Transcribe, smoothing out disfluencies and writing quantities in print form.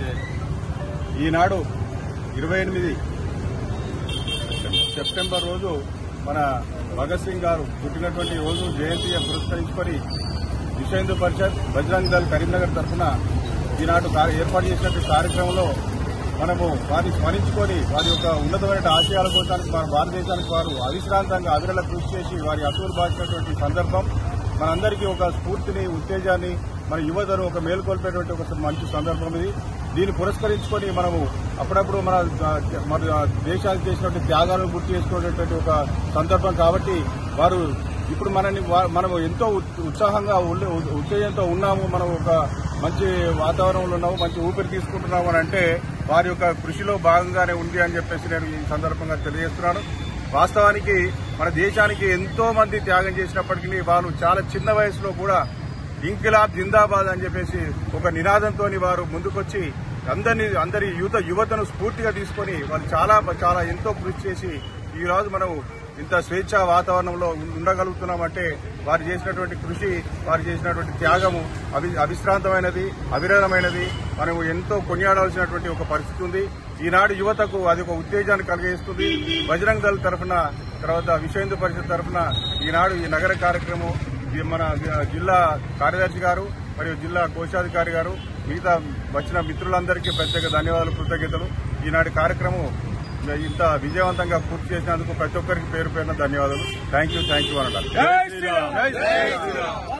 అయితే ఈనాడు 28 సెప్టెంబర్ రోజు మన భగత్ సింగ్ గారు పుట్టినటువంటి రోజు జయంతిగా పురస్కరించుకొని విశ్వ హిందూ పరిషత్ బజరంగ్ దళ్ కరీంనగర్ తరఫున ఈనాడు ఏర్పాటు చేసినటువంటి కార్యక్రమంలో మనము వారిని స్మరించుకొని వారి యొక్క ఉన్నతమైన ఆశయాల కోసానికి మన భారతదేశానికి వారు అవిశ్రాంతంగా అవిరళ కృషి చేసి వారి అసూలు బాసినటువంటి సందర్భం మనందరికీ ఒక స్ఫూర్తిని ఉత్తేజాన్ని మన యువతను ఒక మేల్కొల్పేటువంటి ఒక మంచి సందర్భం ఇది. దీన్ని పురస్కరించుకొని మనము అప్పుడప్పుడు మన దేశానికి చేసినటువంటి త్యాగాలను గుర్తు చేసుకునేటువంటి ఒక సందర్భం కాబట్టి వారు ఇప్పుడు మనము ఎంతో ఉత్సాహంగా ఉత్తేజంతో ఉన్నాము. మనం ఒక మంచి వాతావరణంలో ఉన్నాము, మంచి ఊపిరి తీసుకుంటున్నాము అని అంటే వారి యొక్క కృషిలో భాగంగానే ఉంది అని చెప్పేసి నేను ఈ సందర్భంగా తెలియజేస్తున్నాను. వాస్తవానికి మన దేశానికి ఎంతో మంది త్యాగం చేసినప్పటికీ వాళ్ళు చాలా చిన్న వయసులో కూడా ఇంకిలాబ్ జిందాబాద్ అని చెప్పేసి ఒక నినాదంతో వారు ముందుకొచ్చి అందరి యువతను స్ఫూర్తిగా తీసుకొని వాళ్ళు చాలా ఎంతో కృషి చేసి ఈ రోజు మనం ఇంత స్వేచ్ఛా వాతావరణంలో ఉండగలుగుతున్నామంటే వారు చేసినటువంటి కృషి, వారు చేసినటువంటి త్యాగము అవిశ్రాంతమైనది, అవిరళమైనది. మనం ఎంతో కొనియాడాల్సినటువంటి ఒక పరిస్థితి ఉంది. ఈనాడు యువతకు అది ఒక ఉత్తేజాన్ని కలిగిస్తుంది. బజరంగ్ దళ్ తరఫున, తర్వాత విశ్వ హిందూ పరిషత్ తరఫున ఈనాడు ఈ నగర కార్యక్రమం మన జిల్లా కార్యదర్శి గారు మరియు జిల్లా కోశాధికారి గారు మిగతా వచ్చిన మిత్రులందరికీ ప్రత్యేక ధన్యవాదాలు, కృతజ్ఞతలు. ఈనాటి కార్యక్రమం ఇంత విజయవంతంగా పూర్తి చేసినందుకు ప్రతి ఒక్కరికి పేరు పేరున ధన్యవాదాలు. థ్యాంక్ యూ అన్నారు.